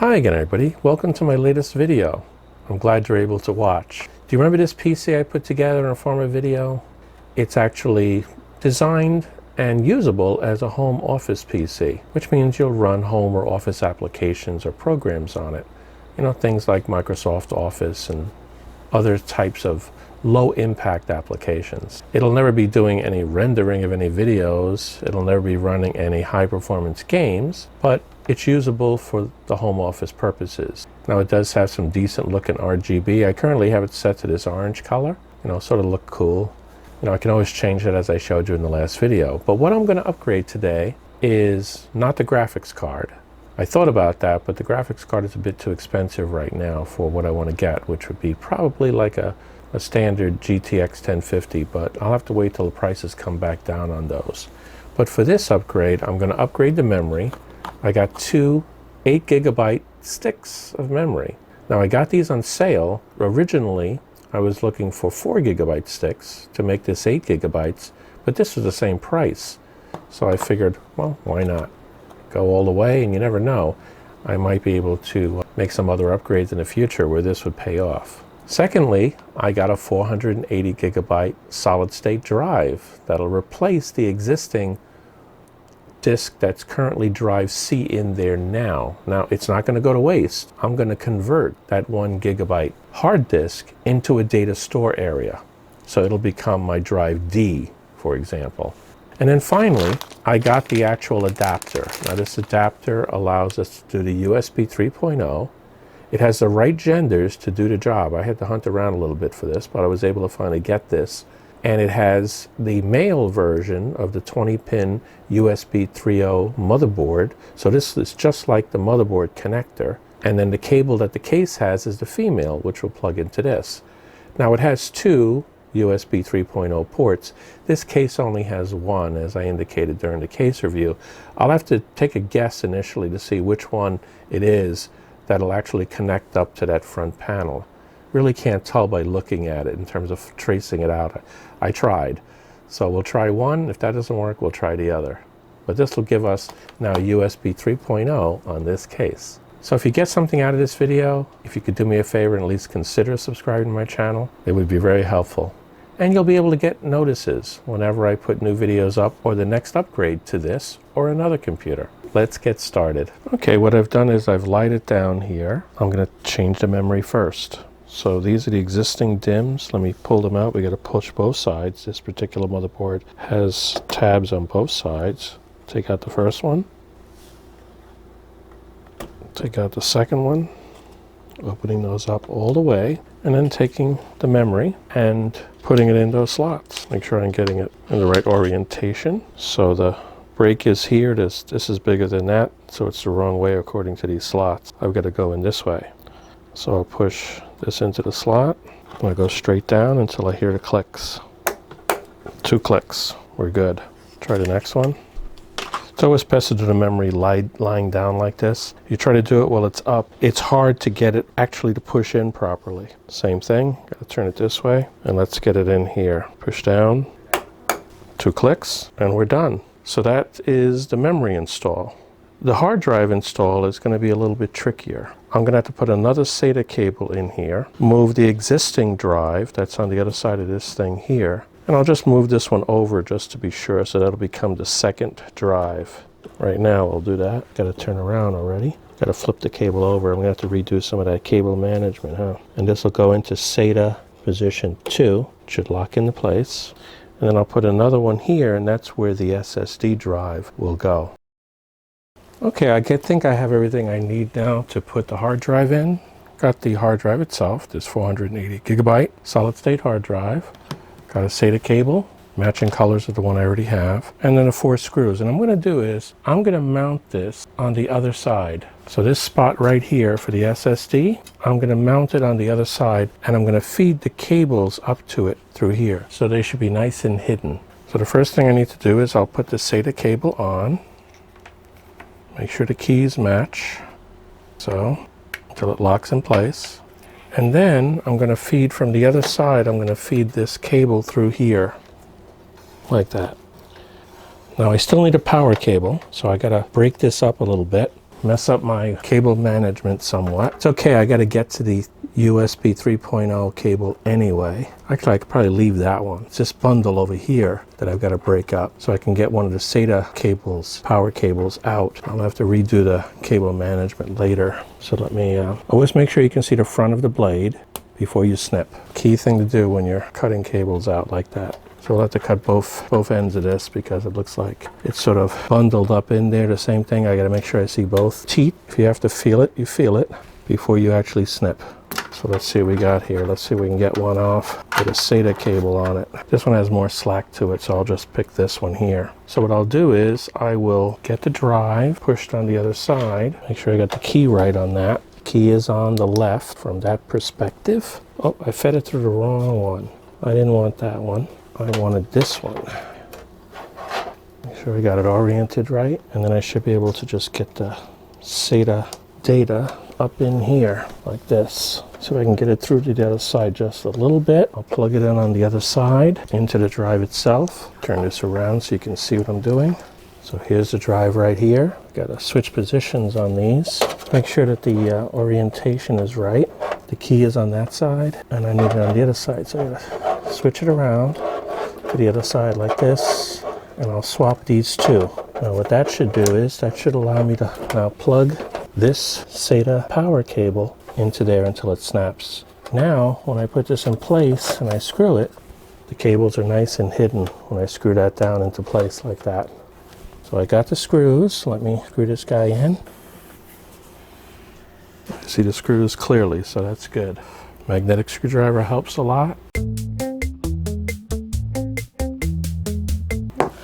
Hi again everybody, welcome to my latest video. I'm glad you're able to watch. Do you remember this PC I put together in a former video? It's actually designed and usable as a home office PC, which means you'll run home or office applications or programs on it. You know, things like Microsoft Office and other types of low impact applications. It'll never be doing any rendering of any videos, it'll never be running any high performance games, but it's usable for the home office purposes. Now it does have some decent looking RGB. I currently have it set to this orange color, sort of look cool. I can always change it as I showed you in the last video. But what I'm going to upgrade today is not the graphics card. I thought about that, but the graphics card is a bit too expensive right now for what I want to get, which would be probably like a standard GTX 1050, but I'll have to wait till the prices come back down on those. But for this upgrade, I'm going to upgrade the memory. I got two 8 GB sticks of memory. Now I got these on sale. Originally, I was looking for 4 GB sticks to make this 8 GB, but this was the same price. So I figured, well, why not? Go all the way, and you never know. I might be able to make some other upgrades in the future where this would pay off. Secondly, I got a 480 GB solid state drive that'll replace the existing disk that's currently drive C in there now. Now, it's not going to go to waste. I'm going to convert that 1 GB hard disk into a data store area. So it'll become my drive D, for example. And then finally, I got the actual adapter. Now this adapter allows us to do the USB 3.0. It has the right genders to do the job. I had to hunt around a little bit for this, but I was able to finally get this. And it has the male version of the 20-pin USB 3.0 motherboard. So this is just like the motherboard connector. And then the cable that the case has is the female, which will plug into this. Now it has two USB 3.0 ports. This case only has one, as I indicated during the case review. I'll have to take a guess initially to see which one it is that'll actually connect up to that front panel. Really can't tell by looking at it in terms of tracing it out. I tried. So we'll try one. If that doesn't work, we'll try the other. But this will give us now USB 3.0 on this case. So if you get something out of this video, if you could do me a favor and at least consider subscribing to my channel, it would be very helpful. And you'll be able to get notices whenever I put new videos up or the next upgrade to this or another computer. Let's get started. Okay, what I've done is I've lighted it down here. I'm going to change the memory first. So these are the existing DIMMs. Let me pull them out. We got to push both sides. This particular motherboard has tabs on both sides. Take out the first one. Take out the second one. Opening those up all the way. And then taking the memory and putting it in those slots. Make sure I'm getting it in the right orientation. So the break is here. This is bigger than that. So it's the wrong way according to these slots. I've got to go in this way. So I'll push this into the slot. I'm going to go straight down until I hear the clicks. 2 clicks. We're good. Try the next one. It's always best to do the memory lying down like this. You try to do it while it's up. It's hard to get it actually to push in properly. Same thing. Got to turn it this way. And let's get it in here. Push down. 2 clicks. And we're done. So that is the memory install. The hard drive install is going to be a little bit trickier. I'm going to have to put another SATA cable in here, move the existing drive that's on the other side of this thing here, and I'll just move this one over just to be sure, so that'll become the second drive. Right now I'll do that. Got to turn around already. Got to flip the cable over. I'm going to have to redo some of that cable management, And this will go into SATA position 2. It should lock into place. And then I'll put another one here, and that's where the SSD drive will go. Okay, I think I have everything I need now to put the hard drive in. Got the hard drive itself, this 480 GB solid state hard drive. Got a SATA cable, matching colors of the one I already have, and then the 4 screws. And what I'm going to do is, I'm going to mount this on the other side. So this spot right here for the SSD, I'm going to mount it on the other side, and I'm going to feed the cables up to it through here. So they should be nice and hidden. So the first thing I need to do is I'll put the SATA cable on. Make sure the keys match, so until it locks in place. And then I'm going to feed from the other side, I'm going to feed this cable through here, like that. Now I still need a power cable, so I got to break this up a little bit. mess up my cable management somewhat. It's okay, I got to get to the USB 3.0 cable anyway. Actually, I could probably leave that one. It's this bundle over here that I've got to break up so I can get one of the SATA cables, power cables out. I'll have to redo the cable management later. So let me, always make sure you can see the front of the blade before you snip. Key thing to do when you're cutting cables out like that. So we'll have to cut both ends of this because it looks like it's sort of bundled up in there. The same thing, I got to make sure I see both teeth. If you have to feel it, you feel it before you actually snip. So let's see what we got here. Let's see if we can get one off with a SATA cable on it. This one has more slack to it, so I'll just pick this one here. So what I'll do is I will get the drive pushed on the other side. Make sure I got the key right on that. Key is on the left from that perspective. Oh, I fed it through the wrong one. I didn't want that one. I wanted this one. Make sure we got it oriented right, and then I should be able to just get the SATA data up in here like this. So I can get it through to the other side just a little bit. I'll plug it in on the other side into the drive itself. Turn this around so you can see what I'm doing. So here's the drive right here. Got to switch positions on these. Make sure that the orientation is right. The key is on that side, and I need it on the other side. So I'm gonna switch it around to the other side like this, and I'll swap these two. Now what that should do is, that should allow me to now plug this SATA power cable into there until it snaps. Now, when I put this in place and I screw it, the cables are nice and hidden when I screw that down into place like that. So I got the screws. Let me screw this guy in. I see the screws clearly, so that's good. Magnetic screwdriver helps a lot.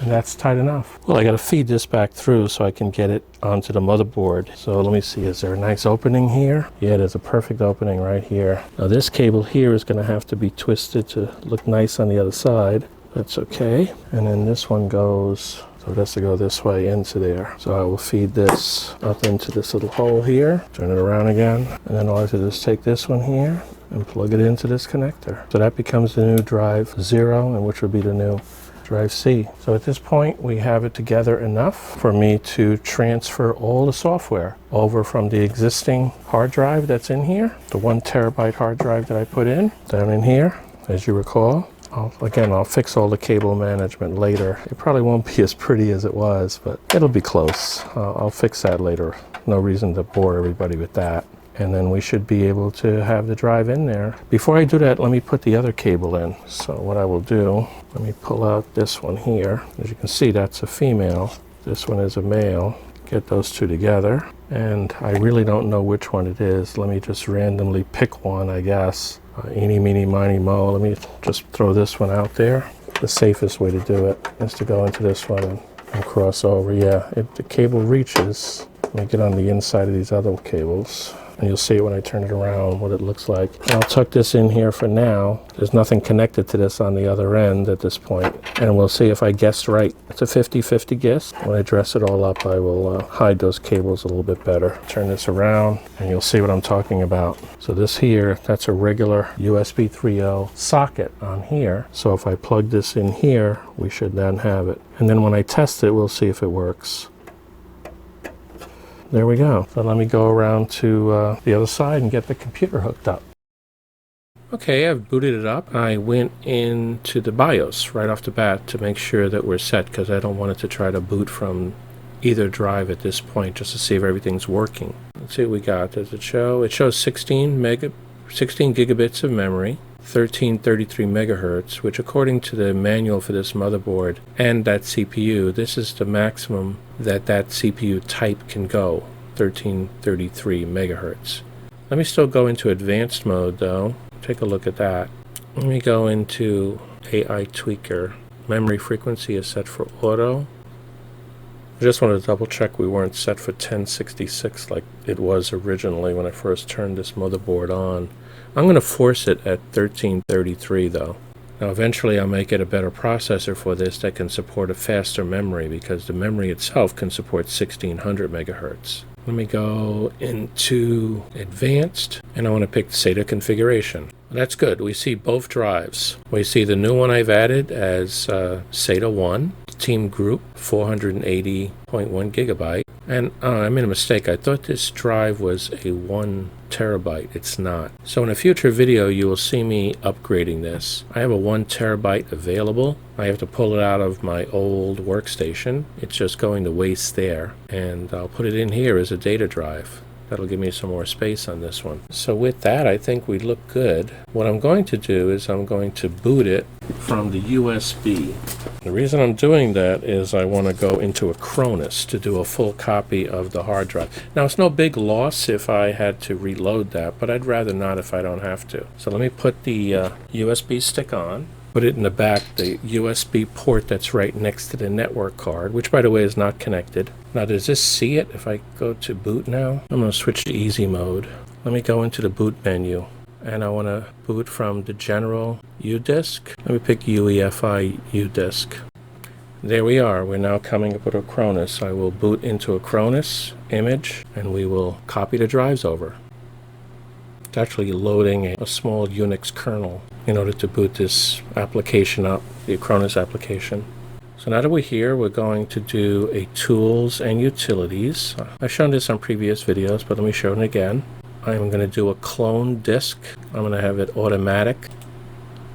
And that's tight enough. Well, I got to feed this back through so I can get it onto the motherboard. So let me see, is there a nice opening here? Yeah, there's a perfect opening right here. Now this cable here is going to have to be twisted to look nice on the other side. That's okay. And then this one goes, so it has to go this way into there. So I will feed this up into this little hole here, turn it around again, and then all I have to do is take this one here and plug it into this connector. So that becomes the new drive 0, and which would be the new drive C. So at this point we have it together enough for me to transfer all the software over from the existing hard drive that's in here, the 1 terabyte hard drive that I put in, down in here, as you recall. I'll fix all the cable management later. It probably won't be as pretty as it was, but it'll be close. I'll fix that later. No reason to bore everybody with that. And then we should be able to have the drive in there. Before I do that, let me put the other cable in. So what I will do, let me pull out this one here. As you can see, that's a female. This one is a male. Get those two together. And I really don't know which one it is. Let me just randomly pick one, I guess. Eeny, meeny, miny, mo. Let me just throw this one out there. The safest way to do it is to go into this one and cross over. Yeah, if the cable reaches, let me get on the inside of these other cables. And you'll see it when I turn it around, what it looks like. I'll tuck this in here for now. There's nothing connected to this on the other end at this point. And we'll see if I guessed right. It's a 50-50 guess. When I dress it all up, I will hide those cables a little bit better. Turn this around, and you'll see what I'm talking about. So this here, that's a regular USB 3.0 socket on here. So if I plug this in here, we should then have it. And then when I test it, we'll see if it works. There we go. So let me go around to the other side and get the computer hooked up. Okay, I've booted it up. I went into the BIOS right off the bat to make sure that we're set, because I don't want it to try to boot from either drive at this point, just to see if everything's working. Let's see what we got. Does it show? It shows 16 gigabits of memory, 1333 megahertz, which according to the manual for this motherboard and that CPU, this is the maximum that CPU type can go, 1333 megahertz. Let me still go into advanced mode though. Take a look at that. Let me go into AI Tweaker. Memory frequency is set for auto. I just wanted to double check we weren't set for 1066 like it was originally when I first turned this motherboard on. I'm going to force it at 1333 though. Now eventually I'll make it a better processor for this that can support a faster memory, because the memory itself can support 1600 megahertz. Let me go into advanced, and I want to pick SATA configuration. That's good. We see both drives. We see the new one I've added as SATA 1, Team Group 480.1 gigabyte. And I made a mistake. I thought this drive was a 1 terabyte. It's not. So in a future video, you will see me upgrading this. I have a 1 terabyte available. I have to pull it out of my old workstation. It's just going to waste there. And I'll put it in here as a data drive. That'll give me some more space on this one. So with that, I think we look good. What I'm going to do is I'm going to boot it from the USB. The reason I'm doing that is I want to go into Acronis to do a full copy of the hard drive. Now, it's no big loss if I had to reload that, but I'd rather not if I don't have to. So let me put the USB stick on. Put it in the back, the USB port that's right next to the network card, which by the way is not connected. Now does this see it? If I go to boot now, I'm going to switch to easy mode. Let me go into the boot menu, and I want to boot from the general U-disk. Let me pick UEFI U-disk. There we are. We're now coming up with Acronis. I will boot into Acronis image, and we will copy the drives over. It's actually loading a small Unix kernel in order to boot this application up, the Acronis application. So now that we're here, we're going to do a tools and utilities. I've shown this on previous videos, but let me show it again. I'm going to do a clone disk. I'm going to have it automatic.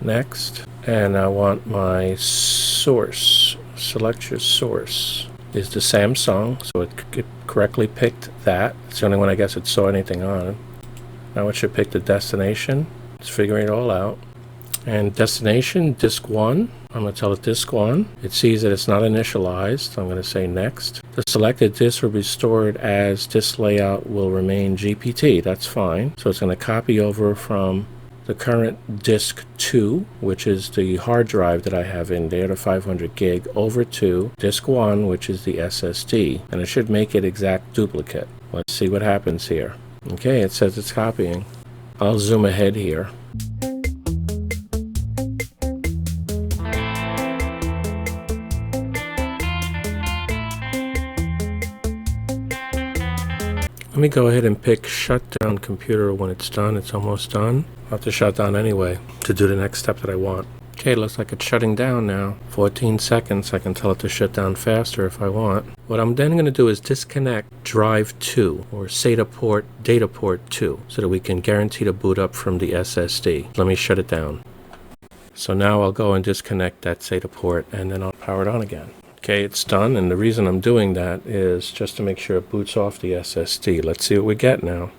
Next. And I want my source. Select your source. Is the Samsung, so it correctly picked that. It's the only one I guess it saw anything on. Now it should pick the destination. It's figuring it all out. And destination, disk 1. I'm going to tell it disk 1. It sees that it's not initialized. I'm going to say next. The selected disk will be stored as disk layout will remain GPT. That's fine. So it's going to copy over from the current disk 2, which is the hard drive that I have in there, the 500 gig, over to disk 1, which is the SSD. And it should make it exact duplicate. Let's see what happens here. Okay, it says it's copying. I'll zoom ahead here. Let me go ahead and pick shut down computer when it's done. It's almost done. I'll have to shut down anyway to do the next step that I want. Okay, it looks like it's shutting down now. 14 seconds. I can tell it to shut down faster if I want. What I'm then going to do is disconnect drive 2 or SATA port, data port 2 so that we can guarantee to boot up from the SSD. Let me shut it down. So now I'll go and disconnect that SATA port and then I'll power it on again. Okay, it's done, and the reason I'm doing that is just to make sure it boots off the SSD. Let's see what we get now.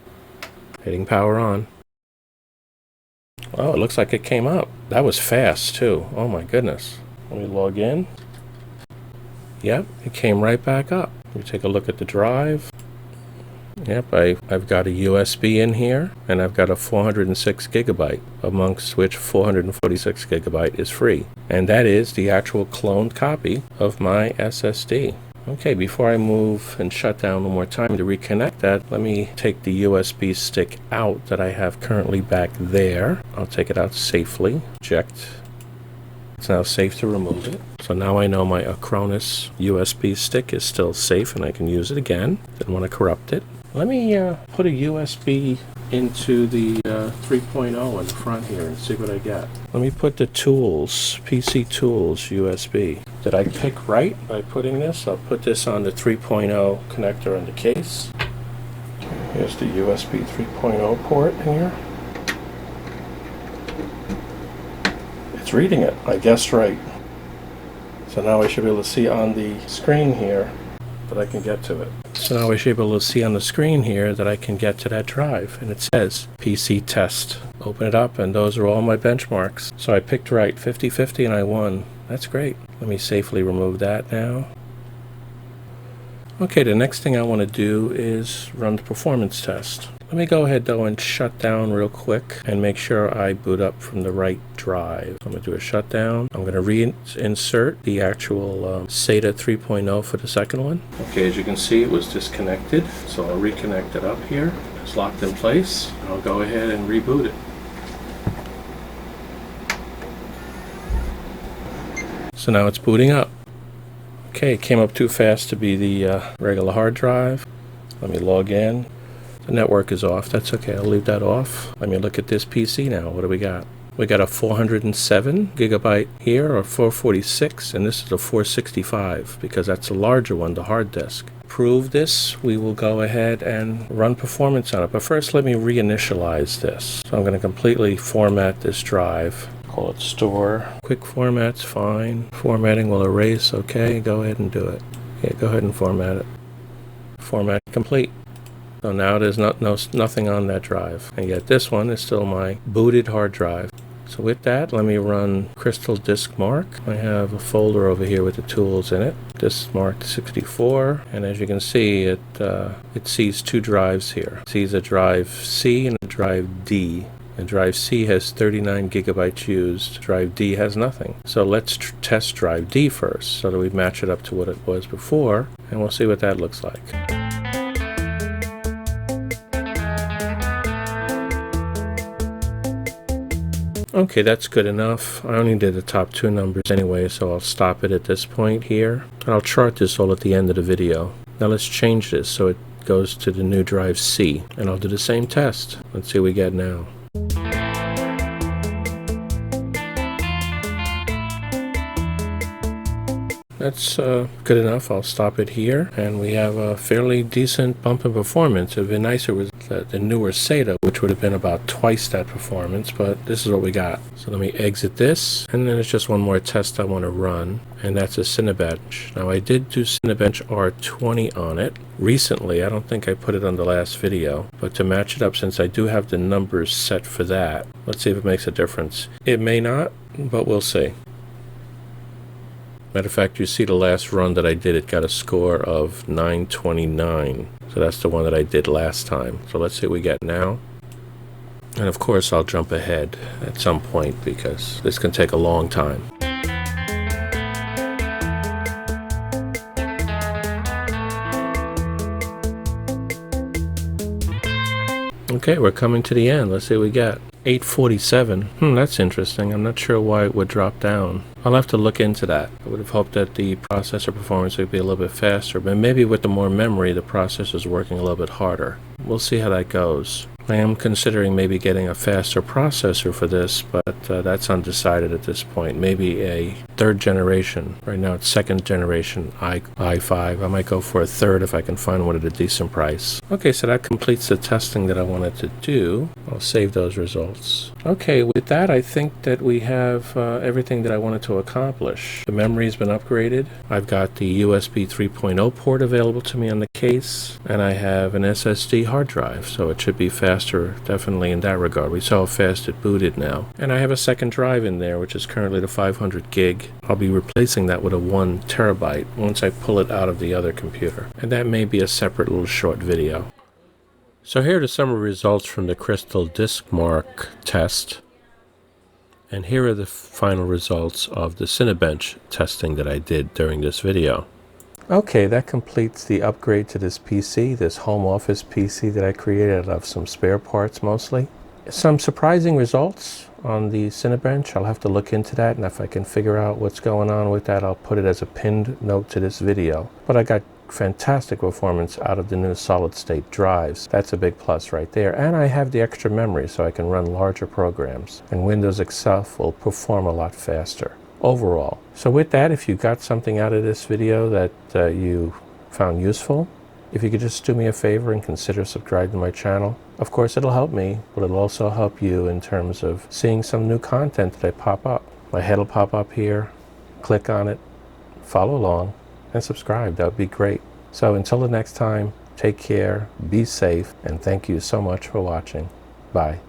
Hitting power on. Oh, it looks like it came up. That was fast, too. Oh my goodness. Let me log in. Yep, it came right back up. Let me take a look at the drive. Yep, I've got a USB in here, and I've got a 406 gigabyte, amongst which 446 gigabyte is free. And that is the actual cloned copy of my SSD. Okay, before I move and shut down one more time to reconnect that, let me take the USB stick out that I have currently back there. I'll take it out safely. Checked. It's now safe to remove it. So now I know my Acronis USB stick is still safe and I can use it again. Didn't want to corrupt it. Let me put a USB into the 3.0 in the front here and see what I get. Let me put the tools, PC tools USB. Did I pick right by putting this? I'll put this on the 3.0 connector on the case. Here's the USB 3.0 port here. It's reading it. I guessed right. So now I should be able to see on the screen here that I can get to it. So now I should be able to see on the screen here that I can get to that drive. And it says PC test. Open it up and those are all my benchmarks. So I picked right, 50-50, and I won. That's great. Let me safely remove that now. Okay, the next thing I want to do is run the performance test. Let me go ahead though and shut down real quick and make sure I boot up from the right drive. I'm going to do a shutdown. I'm going to reinsert the actual SATA 3.0 for the second one. Okay, as you can see, it was disconnected, so I'll reconnect it up here. It's locked in place. I'll go ahead and reboot it. So now it's booting up. Okay, it came up too fast to be the regular hard drive. Let me log in. The network is off. That's okay. I'll leave that off. Let me look at this PC now. What do we got? We got a 407 gigabyte here, or 446, and this is a 465 because that's a larger one, the hard disk. Prove this, we will go ahead and run performance on it. But first, let me reinitialize this. So I'm going to completely format this drive. Call it store. Quick format's fine. Formatting will erase. Okay, go ahead and do it. Yeah, go ahead and format it. Format complete. So now there's nothing on that drive. And yet this one is still my booted hard drive. So with that, let me run CrystalDiskMark. I have a folder over here with the tools in it. DiskMark 64, and as you can see, it sees two drives here. It sees a drive C and a drive D. And drive C has 39 gigabytes used. Drive D has nothing. So let's test drive D first, so that we match it up to what it was before, and we'll see what that looks like. Okay, that's good enough. I only did the top two numbers anyway, so I'll stop it at this point here. And I'll chart this all at the end of the video. Now let's change this so it goes to the new drive C. And I'll do the same test. Let's see what we get now. That's good enough. I'll stop it here, and we have a fairly decent bump in performance. It would be nicer with the newer SATA, which would have been about twice that performance, but this is what we got. So let me exit this, and then it's just one more test I want to run, and that's a CineBench. Now I did do CineBench R20 on it recently. I don't think I put it on the last video, but to match it up, since I do have the numbers set for that, let's see if it makes a difference. It may not, but we'll see. Matter of fact, you see the last run that I did, it got a score of 929. So that's the one that I did last time. So let's see what we get now. And of course, I'll jump ahead at some point because this can take a long time. Okay, we're coming to the end. Let's see what we get. 847. That's interesting. I'm not sure why it would drop down. I'll have to look into that. I would have hoped that the processor performance would be a little bit faster, but maybe with the more memory, the processor is working a little bit harder. We'll see how that goes. I am considering maybe getting a faster processor for this, but that's undecided at this point. Maybe a third generation. Right now it's second generation i5. I might go for a third if I can find one at a decent price. Okay, so that completes the testing that I wanted to do. I'll save those results. Okay, with that I think that we have everything that I wanted to accomplish. The memory's been upgraded. I've got the USB 3.0 port available to me on the case, and I have an SSD hard drive, so it should be faster definitely in that regard. We saw how fast it booted now. And I have a second drive in there, which is currently the 500 gig. I'll be replacing that with a 1 terabyte once I pull it out of the other computer. And that may be a separate little short video. So here are the summary results from the CrystalDiskMark test. And here are the final results of the CineBench testing that I did during this video. Okay, that completes the upgrade to this PC, this home office PC that I created out of some spare parts mostly. Some surprising results on the CineBench. I'll have to look into that, and if I can figure out what's going on with that, I'll put it as a pinned note to this video. But I got fantastic performance out of the new solid-state drives. That's a big plus right there. And I have the extra memory so I can run larger programs, and Windows itself will perform a lot faster overall. So with that, if you got something out of this video that you found useful, if you could just do me a favor and consider subscribing to my channel. Of course, it'll help me, but it'll also help you in terms of seeing some new content that I pop up. My head will pop up here. Click on it, follow along, and subscribe. That would be great. So until the next time, take care, be safe, and thank you so much for watching. Bye.